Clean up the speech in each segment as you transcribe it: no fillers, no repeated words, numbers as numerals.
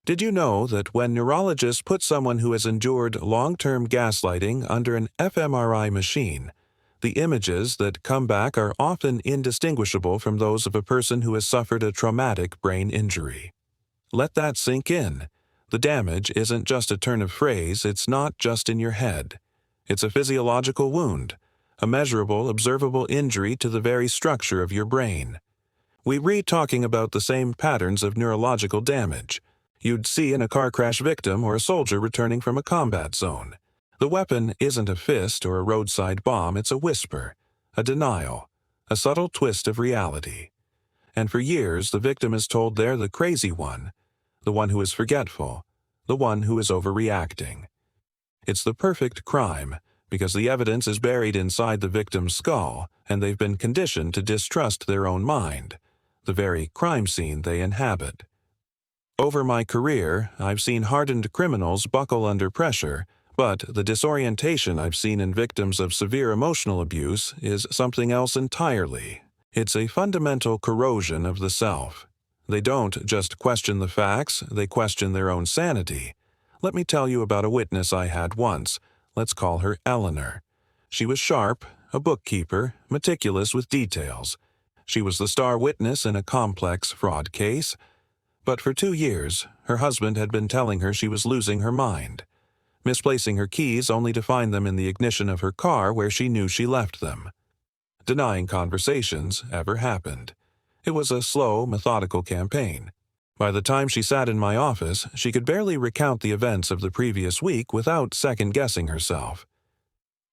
Did you know that when neurologists put someone who has endured long-term gaslighting under an fMRI machine, the images that come back are often indistinguishable from those of a person who has suffered a traumatic brain injury? Let that sink in. The damage isn't just a turn of phrase, it's not just in your head. It's a physiological wound, a measurable, observable injury to the very structure of your brain. We read talking about the same patterns of neurological damage you'd see in a car crash victim or a soldier returning from a combat zone. The weapon isn't a fist or a roadside bomb, it's a whisper, a denial, a subtle twist of reality. And for years, the victim is told they're the crazy one, the one who is forgetful, the one who is overreacting. It's the perfect crime, because the evidence is buried inside the victim's skull, and they've been conditioned to distrust their own mind, the very crime scene they inhabit. Over my career, I've seen hardened criminals buckle under pressure, but the disorientation I've seen in victims of severe emotional abuse is something else entirely. It's a fundamental corrosion of the self. They don't just question the facts, they question their own sanity. Let me tell you about a witness I had once. Let's call her Eleanor. She was sharp, a bookkeeper, meticulous with details. She was the star witness in a complex fraud case. But for 2 years, her husband had been telling her she was losing her mind, misplacing her keys only to find them in the ignition of her car where she knew she left them. Denying conversations ever happened. It was a slow, methodical campaign. By the time she sat in my office, she could barely recount the events of the previous week without second-guessing herself.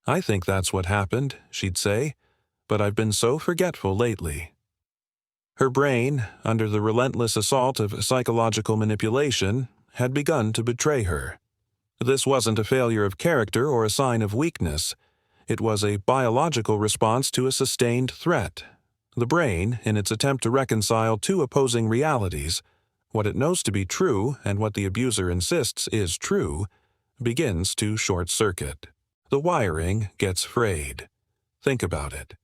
"I think that's what happened," she'd say, "but I've been so forgetful lately." Her brain, under the relentless assault of psychological manipulation, had begun to betray her. This wasn't a failure of character or a sign of weakness. It was a biological response to a sustained threat. The brain, in its attempt to reconcile two opposing realities, what it knows to be true and what the abuser insists is true, begins to short-circuit. The wiring gets frayed. Think about it.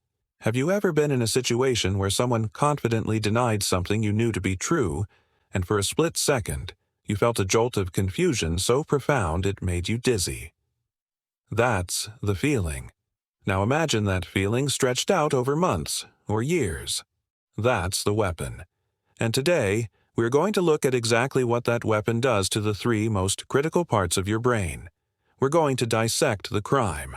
Have you ever been in a situation where someone confidently denied something you knew to be true, and for a split second, you felt a jolt of confusion so profound it made you dizzy? That's the feeling. Now imagine that feeling stretched out over months or years. That's the weapon. And today, we're going to look at exactly what that weapon does to the 3 most critical parts of your brain. We're going to dissect the crime.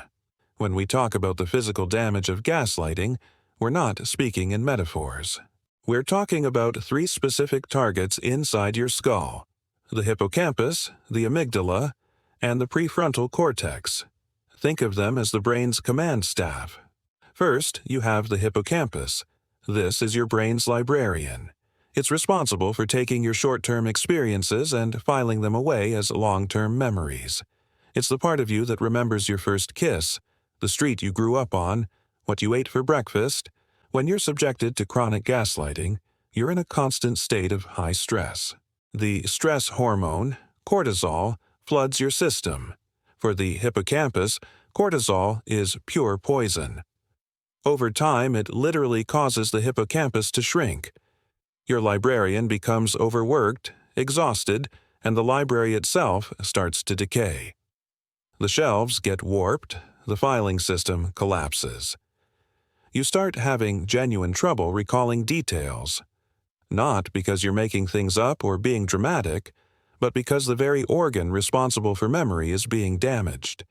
When we talk about the physical damage of gaslighting, we're not speaking in metaphors. We're talking about 3 specific targets inside your skull: the hippocampus, the amygdala, and the prefrontal cortex. Think of them as the brain's command staff. First, you have the hippocampus. This is your brain's librarian. It's responsible for taking your short-term experiences and filing them away as long-term memories. It's the part of you that remembers your first kiss, the street you grew up on, what you ate for breakfast. When you're subjected to chronic gaslighting, you're in a constant state of high stress. The stress hormone, cortisol, floods your system. For the hippocampus, cortisol is pure poison. Over time, it literally causes the hippocampus to shrink. Your librarian becomes overworked, exhausted, and the library itself starts to decay. The shelves get warped, the filing system collapses. You start having genuine trouble recalling details. Not because you're making things up or being dramatic, but because the very organ responsible for memory is being damaged.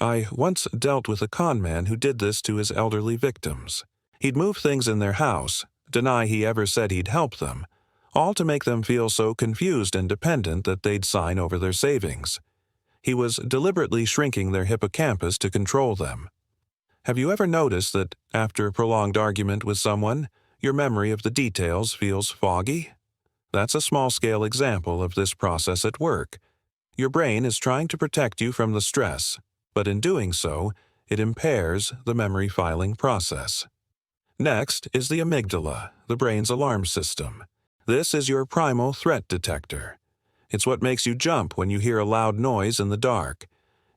I once dealt with a con man who did this to his elderly victims. He'd move things in their house, deny he ever said he'd help them, all to make them feel so confused and dependent that they'd sign over their savings. He was deliberately shrinking their hippocampus to control them. Have you ever noticed that after a prolonged argument with someone, your memory of the details feels foggy? That's a small-scale example of this process at work. Your brain is trying to protect you from the stress, but in doing so, it impairs the memory filing process. Next is the amygdala, the brain's alarm system. This is your primal threat detector. It's what makes you jump when you hear a loud noise in the dark.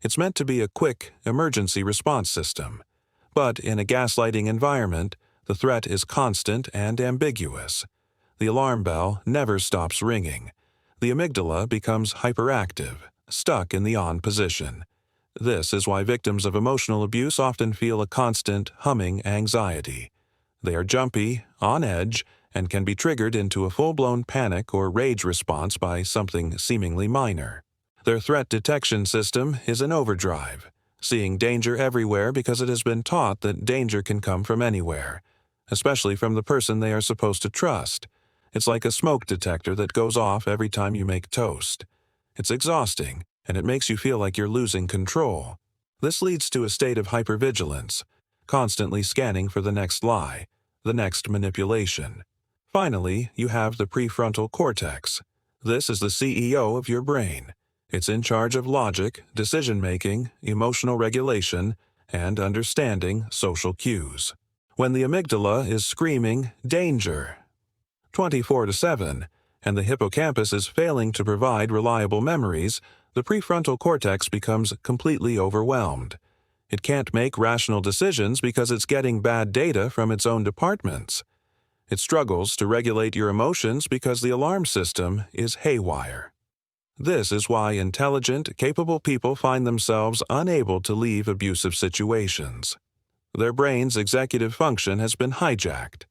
It's meant to be a quick, emergency response system. But in a gaslighting environment, the threat is constant and ambiguous. The alarm bell never stops ringing. the amygdala becomes hyperactive, stuck in the on position. This is why victims of emotional abuse often feel a constant, humming anxiety. They are jumpy, on edge, and can be triggered into a full-blown panic or rage response by something seemingly minor. Their threat detection system is in overdrive, seeing danger everywhere because it has been taught that danger can come from anywhere, especially from the person they are supposed to trust. It's like a smoke detector that goes off every time you make toast. It's exhausting, and it makes you feel like you're losing control. This leads to a state of hypervigilance, constantly scanning for the next lie, the next manipulation. Finally, you have the prefrontal cortex. This is the CEO of your brain. It's in charge of logic, decision-making, emotional regulation, and understanding social cues. When the amygdala is screaming, "Danger!" 24/7, and the hippocampus is failing to provide reliable memories, the prefrontal cortex becomes completely overwhelmed. It can't make rational decisions because it's getting bad data from its own departments. It struggles to regulate your emotions because the alarm system is haywire. This is why intelligent, capable people find themselves unable to leave abusive situations. Their brain's executive function has been hijacked.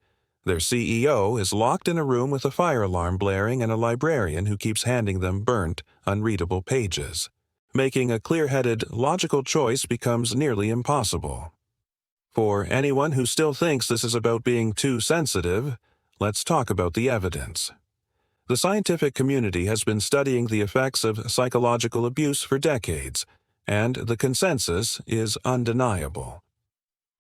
Their CEO is locked in a room with a fire alarm blaring and a librarian who keeps handing them burnt, unreadable pages. Making a clear-headed, logical choice becomes nearly impossible. For anyone who still thinks this is about being too sensitive, let's talk about the evidence. The scientific community has been studying the effects of psychological abuse for decades, and the consensus is undeniable.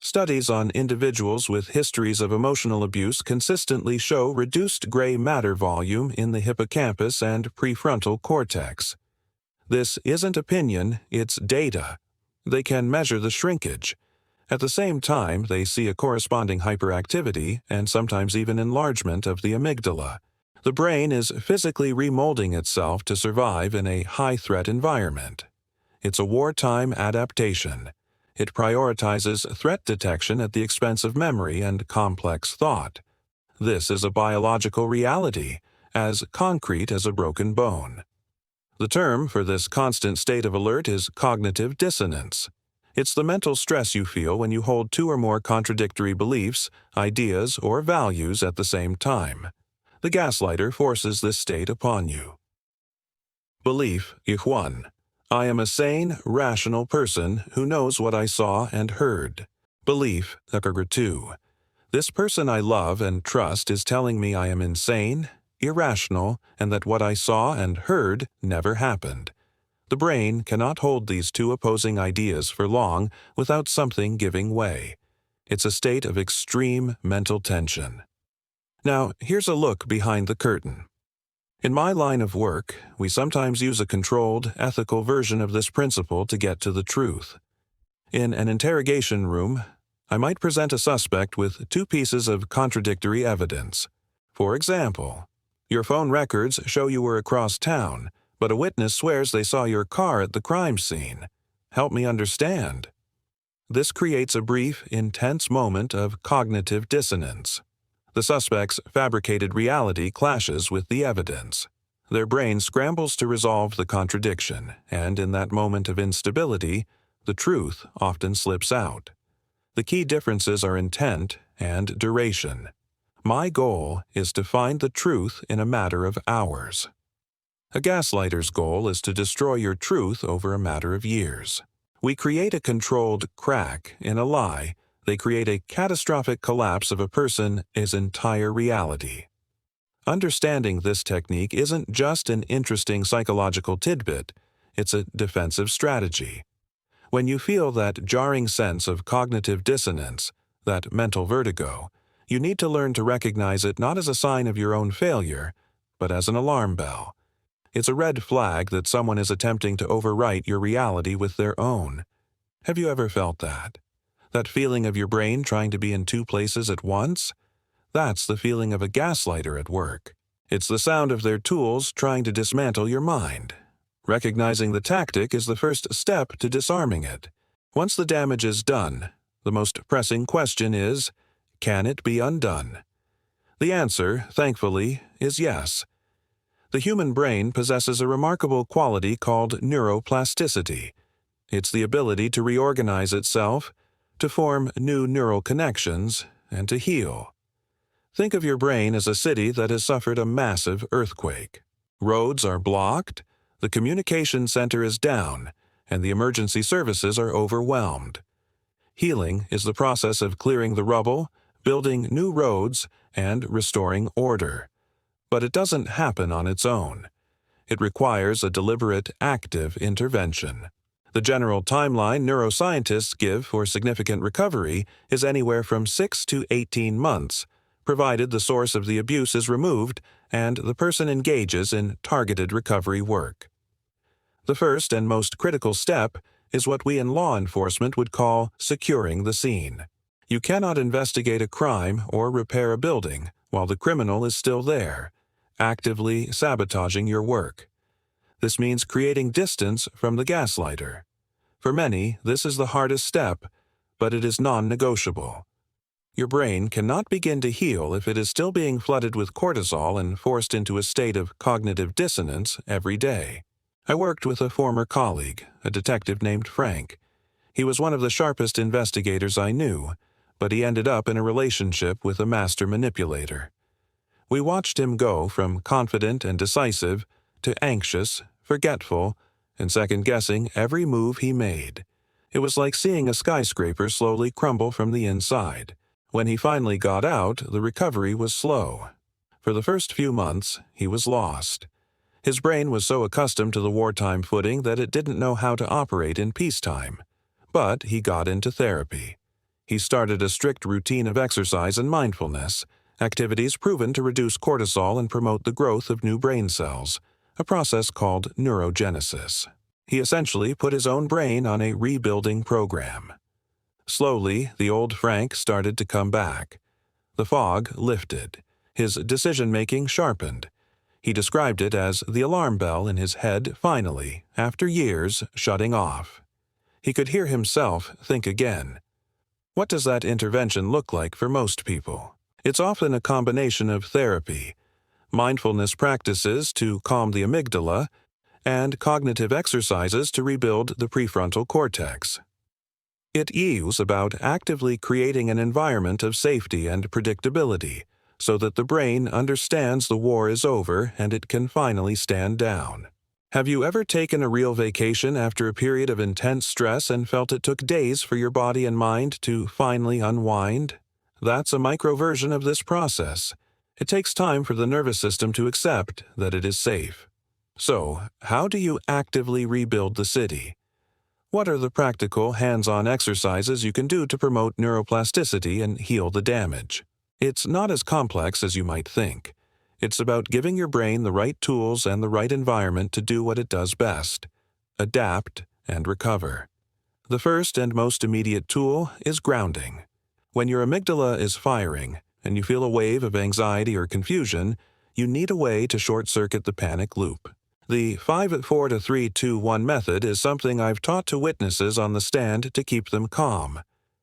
Studies on individuals with histories of emotional abuse consistently show reduced gray matter volume in the hippocampus and prefrontal cortex. This isn't opinion, it's data. They can measure the shrinkage. At the same time, they see a corresponding hyperactivity and sometimes even enlargement of the amygdala. The brain is physically remolding itself to survive in a high-threat environment. It's a wartime adaptation. It prioritizes threat detection at the expense of memory and complex thought. This is a biological reality, as concrete as a broken bone. The term for this constant state of alert is cognitive dissonance. It's the mental stress you feel when you hold two or more contradictory beliefs, ideas, or values at the same time. The gaslighter forces this state upon you. Belief, ich 1. I am a sane, rational person who knows what I saw and heard. Belief, ich 2. This person I love and trust is telling me I am insane, irrational, and that what I saw and heard never happened. The brain cannot hold these two opposing ideas for long without something giving way. It's a state of extreme mental tension. Now, here's a look behind the curtain. In my line of work, we sometimes use a controlled, ethical version of this principle to get to the truth. In an interrogation room, I might present a suspect with two pieces of contradictory evidence. For example, your phone records show you were across town, but a witness swears they saw your car at the crime scene. Help me understand. This creates a brief, intense moment of cognitive dissonance. The suspect's fabricated reality clashes with the evidence. Their brain scrambles to resolve the contradiction, and in that moment of instability, the truth often slips out. The key differences are intent and duration. My goal is to find the truth in a matter of hours. A gaslighter's goal is to destroy your truth over a matter of years. We create a controlled crack in a lie. They create a catastrophic collapse of a person's entire reality. Understanding this technique isn't just an interesting psychological tidbit, it's a defensive strategy. When you feel that jarring sense of cognitive dissonance, that mental vertigo, you need to learn to recognize it not as a sign of your own failure, but as an alarm bell. It's a red flag that someone is attempting to overwrite your reality with their own. Have you ever felt that? That feeling of your brain trying to be in two places at once? That's the feeling of a gaslighter at work. It's the sound of their tools trying to dismantle your mind. Recognizing the tactic is the first step to disarming it. Once the damage is done, the most pressing question is, can it be undone? The answer, thankfully, is yes. The human brain possesses a remarkable quality called neuroplasticity. It's the ability to reorganize itself, to form new neural connections, and to heal. Think of your brain as a city that has suffered a massive earthquake. Roads are blocked, the communication center is down, and the emergency services are overwhelmed. Healing is the process of clearing the rubble, building new roads, and restoring order. But it doesn't happen on its own. It requires a deliberate, active intervention. The general timeline neuroscientists give for significant recovery is anywhere from 6 to 18 months, provided the source of the abuse is removed and the person engages in targeted recovery work. The first and most critical step is what we in law enforcement would call securing the scene. You cannot investigate a crime or repair a building while the criminal is still there, actively sabotaging your work. This means creating distance from the gaslighter. For many, this is the hardest step, but it is non-negotiable. Your brain cannot begin to heal if it is still being flooded with cortisol and forced into a state of cognitive dissonance every day. I worked with a former colleague, a detective named Frank. He was one of the sharpest investigators I knew, but he ended up in a relationship with a master manipulator. We watched him go from confident and decisive to anxious, forgetful, and second-guessing every move he made. It was like seeing a skyscraper slowly crumble from the inside. When he finally got out, the recovery was slow. For the first few months, he was lost. His brain was so accustomed to the wartime footing that it didn't know how to operate in peacetime. But he got into therapy. He started a strict routine of exercise and mindfulness, activities proven to reduce cortisol and promote the growth of new brain cells, a process called neurogenesis. He essentially put his own brain on a rebuilding program. Slowly, the old Frank started to come back. The fog lifted. His decision-making sharpened. He described it as the alarm bell in his head finally, after years, shutting off. He could hear himself think again. What does that intervention look like for most people? It's often a combination of therapy, mindfulness practices to calm the amygdala, and cognitive exercises to rebuild the prefrontal cortex. It is about actively creating an environment of safety and predictability, so that the brain understands the war is over and it can finally stand down. Have you ever taken a real vacation after a period of intense stress and felt it took days for your body and mind to finally unwind? That's a micro version of this process. It takes time for the nervous system to accept that it is safe. So, how do you actively rebuild the city? What are the practical, hands-on exercises you can do to promote neuroplasticity and heal the damage? It's not as complex as you might think. It's about giving your brain the right tools and the right environment to do what it does best: adapt and recover. The first and most immediate tool is grounding. When your amygdala is firing and you feel a wave of anxiety or confusion, you need a way to short-circuit the panic loop. The 5, 4 to 3, 2, 1 method is something I've taught to witnesses on the stand to keep them calm.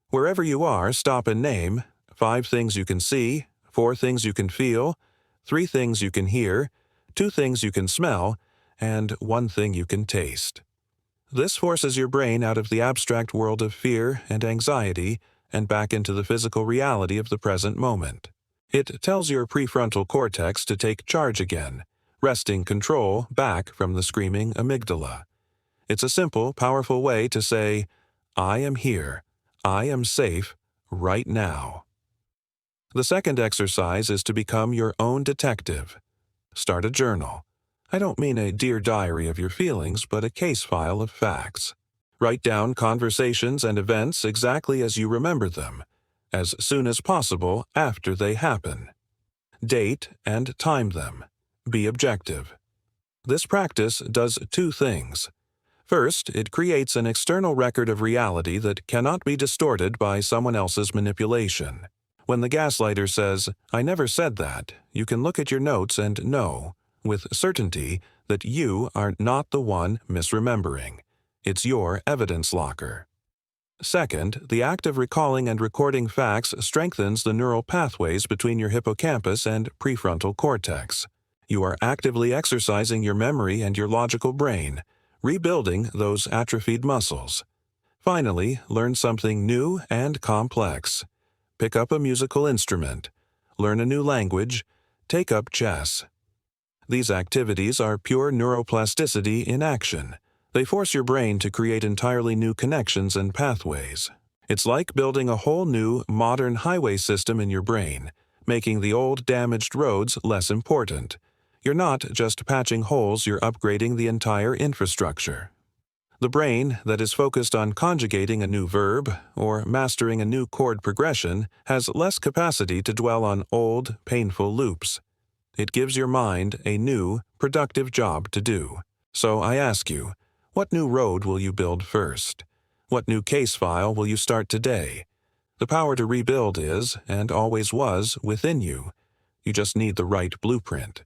Wherever you are, stop and name 5 things you can see, 4 things you can feel, 3 things you can hear, 2 things you can smell, and 1 thing you can taste. This forces your brain out of the abstract world of fear and anxiety and back into the physical reality of the present moment. It tells your prefrontal cortex to take charge again, wresting control back from the screaming amygdala. It's a simple, powerful way to say, "I am here, I am safe, right now." The second exercise is to become your own detective. Start a journal. I don't mean a dear diary of your feelings, but a case file of facts. Write down conversations and events exactly as you remember them, as soon as possible after they happen. Date and time them. Be objective. This practice does 2 things. First, it creates an external record of reality that cannot be distorted by someone else's manipulation. When the gaslighter says, "I never said that," you can look at your notes and know, with certainty, that you are not the one misremembering. It's your evidence locker. Second, the act of recalling and recording facts strengthens the neural pathways between your hippocampus and prefrontal cortex. You are actively exercising your memory and your logical brain, rebuilding those atrophied muscles. Finally, learn something new and complex. Pick up a musical instrument, learn a new language, take up chess. These activities are pure neuroplasticity in action. They force your brain to create entirely new connections and pathways. It's like building a whole new, modern highway system in your brain, making the old damaged roads less important. You're not just patching holes, you're upgrading the entire infrastructure. The brain that is focused on conjugating a new verb or mastering a new chord progression has less capacity to dwell on old, painful loops. It gives your mind a new, productive job to do. So I ask you, what new road will you build first? What new case file will you start today? The power to rebuild is, and always was, within you. You just need the right blueprint.